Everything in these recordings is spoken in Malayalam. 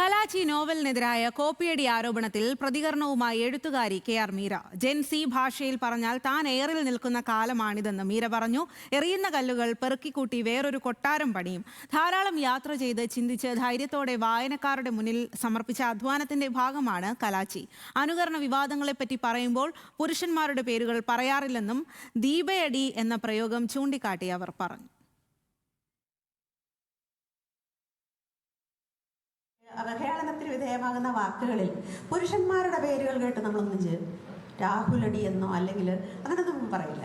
കലാച്ചി നോവലിനെതിരായ കോപ്പിയടി ആരോപണത്തിൽ പ്രതികരണവുമായി എഴുത്തുകാരി കെ.ആർ. മീര. ജെൻസി ഭാഷയിൽ പറഞ്ഞാൽ താൻ എയറിൽ നിൽക്കുന്ന കാലമാണിതെന്ന് മീര പറഞ്ഞു. എറിയുന്ന കല്ലുകൾ പെറുക്കിക്കൂട്ടി വേറൊരു കൊട്ടാരം പണിയും. ധാരാളം യാത്ര ചെയ്ത് ചിന്തിച്ച് ധൈര്യത്തോടെ വായനക്കാരുടെ മുന്നിൽ സമർപ്പിച്ച അധ്വാനത്തിന്റെ ഭാഗമാണ് കലാച്ചി. അനുകരണ വിവാദങ്ങളെപ്പറ്റി പറയുമ്പോൾ പുരുഷന്മാരുടെ പേരുകൾ പറയാറില്ലെന്നും ദീപയടി എന്ന പ്രയോഗം ചൂണ്ടിക്കാട്ടി അവർ പറഞ്ഞു. അവഹേളനത്തിന് വിധേയമാകുന്ന വാക്കുകളിൽ പുരുഷന്മാരുടെ പേരുകൾ കേട്ട് നമ്മളൊന്നും രാഹുലടി എന്നോ അല്ലെങ്കിൽ അങ്ങനൊന്നും പറയില്ല.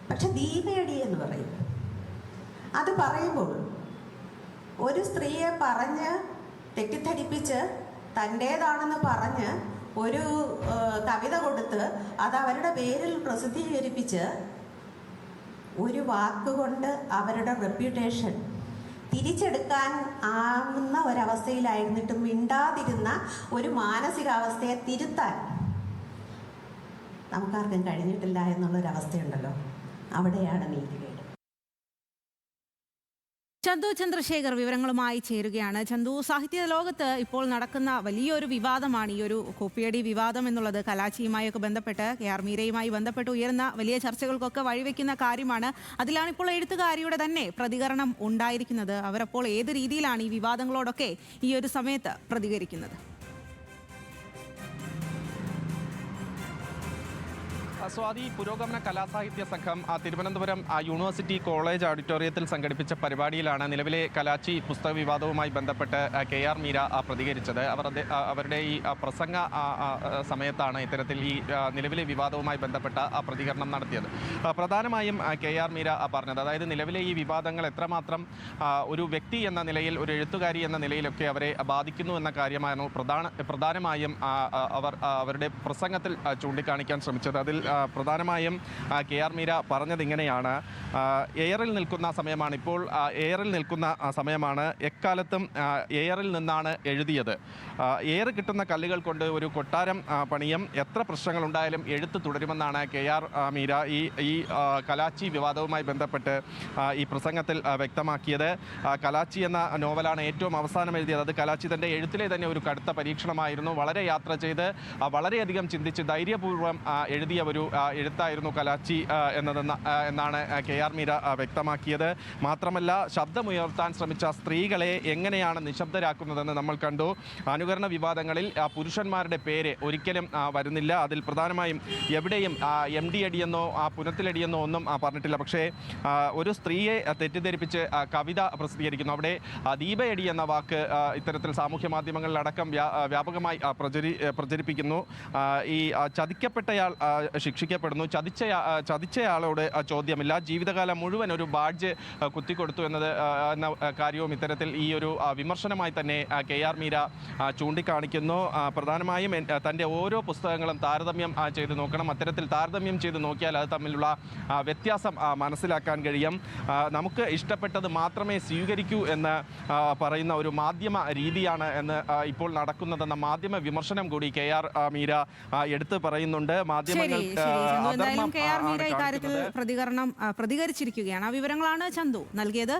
പക്ഷെ ദീപയടി എന്ന് പറയും. അത് പറയുമ്പോൾ ഒരു സ്ത്രീയെ പറഞ്ഞ് തെറ്റിദ്ധരിപ്പിച്ച് തൻ്റേതാണെന്ന് പറഞ്ഞ് ഒരു കവിത കൊടുത്ത് അത് അവരുടെ പേരിൽ പ്രസിദ്ധീകരിപ്പിച്ച് ഒരു വാക്കുകൊണ്ട് അവരുടെ റെപ്യൂട്ടേഷൻ തിരിച്ചെടുക്കാൻ ആവുന്ന ഒരവസ്ഥയിലായിരുന്നിട്ടും മിണ്ടാതിരുന്ന ഒരു മാനസികാവസ്ഥയെ തിരുത്താൻ നമുക്കാർക്കും കഴിഞ്ഞിട്ടില്ല എന്നുള്ളൊരവസ്ഥയുണ്ടല്ലോ. അവിടെയാണ് നീതികേട്. ചന്തു ചന്ദ്രശേഖർ വിവരങ്ങളുമായി ചേരുകയാണ്. ചന്തു, സാഹിത്യ ലോകത്ത് ഇപ്പോൾ നടക്കുന്ന വലിയൊരു വിവാദമാണ് ഈ ഒരു കോപ്പിയടി വിവാദം എന്നുള്ളത്. കലാച്ചിയുമായൊക്കെ ബന്ധപ്പെട്ട് കെ.ആർ. മീരയുമായി ബന്ധപ്പെട്ട് ഉയർന്ന വലിയ ചർച്ചകൾക്കൊക്കെ വഴിവെക്കുന്ന കാര്യമാണ്. അതിലാണ് ഇപ്പോൾ എഴുത്തുകാരിയുടെ തന്നെ പ്രതികരണം ഉണ്ടായിരിക്കുന്നത്. അവരപ്പോൾ ഏത് രീതിയിലാണ് ഈ വിവാദങ്ങളോടൊക്കെ ഈ ഒരു സമയത്ത് പ്രതികരിക്കുന്നത്? സ്വാതി, പുരോഗമന കലാസാഹിത്യ സംഘം തിരുവനന്തപുരം യൂണിവേഴ്സിറ്റി കോളേജ് ഓഡിറ്റോറിയത്തിൽ സംഘടിപ്പിച്ച പരിപാടിയിലാണ് നിലവിലെ കലാച്ചി പുസ്തക വിവാദവുമായി ബന്ധപ്പെട്ട് കെ.ആർ. മീര പ്രതികരിച്ചത്. അവരുടെ ഈ പ്രസംഗ സമയത്താണ് ഇത്തരത്തിൽ ഈ നിലവിലെ വിവാദവുമായി ബന്ധപ്പെട്ട പ്രതികരണം നടത്തിയത്. പ്രധാനമായും കെ.ആർ. മീര പറഞ്ഞത്, അതായത് നിലവിലെ ഈ വിവാദങ്ങൾ എത്രമാത്രം ഒരു വ്യക്തി എന്ന നിലയിൽ, ഒരു എഴുത്തുകാരി എന്ന നിലയിലൊക്കെ അവരെ ബാധിക്കുന്നു എന്ന കാര്യമാണ് പ്രധാനമായും അവരുടെ പ്രസംഗത്തിൽ ചൂണ്ടിക്കാണിക്കാൻ ശ്രമിച്ചത്. അതിൽ പ്രധാനമായും കെ.ആർ. മീര പറഞ്ഞത് ഇങ്ങനെയാണ്: എയറിൽ നിൽക്കുന്ന സമയമാണ് ഇപ്പോൾ, എയറിൽ നിൽക്കുന്ന സമയമാണ്. എക്കാലത്തും എയറിൽ നിന്നാണ് എഴുതിയത്. എയർ കിട്ടുന്ന കല്ലുകൾ കൊണ്ട് ഒരു കൊട്ടാരം പണിയും. എത്ര പ്രശ്നങ്ങളുണ്ടായാലും എഴുത്ത് തുടരുമെന്നാണ് കെ.ആർ. മീര ഈ കലാച്ചി വിവാദവുമായി ബന്ധപ്പെട്ട് ഈ പ്രസംഗത്തിൽ വ്യക്തമാക്കിയത്. കലാച്ചി എന്ന നോവലാണ് ഏറ്റവും അവസാനം എഴുതിയത്. അത് കലാച്ചി തൻ്റെ എഴുത്തിലെ തന്നെ ഒരു കടുത്ത പരീക്ഷണമായിരുന്നു. വളരെ യാത്ര ചെയ്ത് വളരെയധികം ചിന്തിച്ച് ധൈര്യപൂർവ്വം എഴുതിയ ഒരു എഴുത്തായിരുന്നു കലാച്ചി എന്നാണ് കെ.ആർ. മീര വ്യക്തമാക്കിയത്. മാത്രമല്ല, ശബ്ദമുയർത്താൻ ശ്രമിച്ച സ്ത്രീകളെ എങ്ങനെയാണ് നിശബ്ദരാക്കുന്നതെന്ന് നമ്മൾ കണ്ടു. അനുകരണ വിവാദങ്ങളിൽ പുരുഷന്മാരുടെ പേര് ഒരിക്കലും വരുന്നില്ല. അതിൽ പ്രധാനമായും എവിടെയും MD അടിയെന്നോ പുനത്തിലടിയെന്നോ ഒന്നും പറഞ്ഞിട്ടില്ല. പക്ഷേ ഒരു സ്ത്രീയെ തെറ്റിദ്ധരിപ്പിച്ച് കവിത പ്രസിദ്ധീകരിക്കുന്നു. അവിടെ ദീപയടി എന്ന വാക്ക് ഇത്തരത്തിൽ സാമൂഹ്യ മാധ്യമങ്ങളിലടക്കം വ്യാപകമായി പ്രചരിപ്പിക്കുന്നു. ഈ ചതിക്കപ്പെട്ടയാൾ ശിക്ഷിക്കപ്പെടുന്നു. ചതിച്ചയാളോട് ചോദ്യമില്ല. ജീവിതകാലം മുഴുവൻ ഒരു ബാഡ്ജ് കുത്തിക്കൊടുത്തു എന്ന കാര്യവും ഇത്തരത്തിൽ ഈ ഒരു വിമർശനമായി തന്നെ കെ.ആർ. മീര ചൂണ്ടിക്കാണിക്കുന്നു. പ്രധാനമായും തൻ്റെ ഓരോ പുസ്തകങ്ങളും താരതമ്യം ചെയ്ത് നോക്കണം. അത്തരത്തിൽ താരതമ്യം ചെയ്ത് നോക്കിയാൽ അത് തമ്മിലുള്ള വ്യത്യാസം മനസ്സിലാക്കാൻ കഴിയും. നമുക്ക് ഇഷ്ടപ്പെട്ടത് മാത്രമേ സ്വീകരിക്കൂ എന്ന് പറയുന്ന ഒരു മാധ്യമ രീതിയാണ് എന്ന് ഇപ്പോൾ നടക്കുന്നതെന്ന മാധ്യമ വിമർശനം കൂടി കെ.ആർ. മീര എടുത്തു പറയുന്നുണ്ട്. എന്തായാലും കെ.ആർ. മീര ഇക്കാര്യത്തിൽ പ്രതികരിച്ചിരിക്കുകയാണ്. ആ വിവരങ്ങളാണ് ചന്തു നൽകിയത്.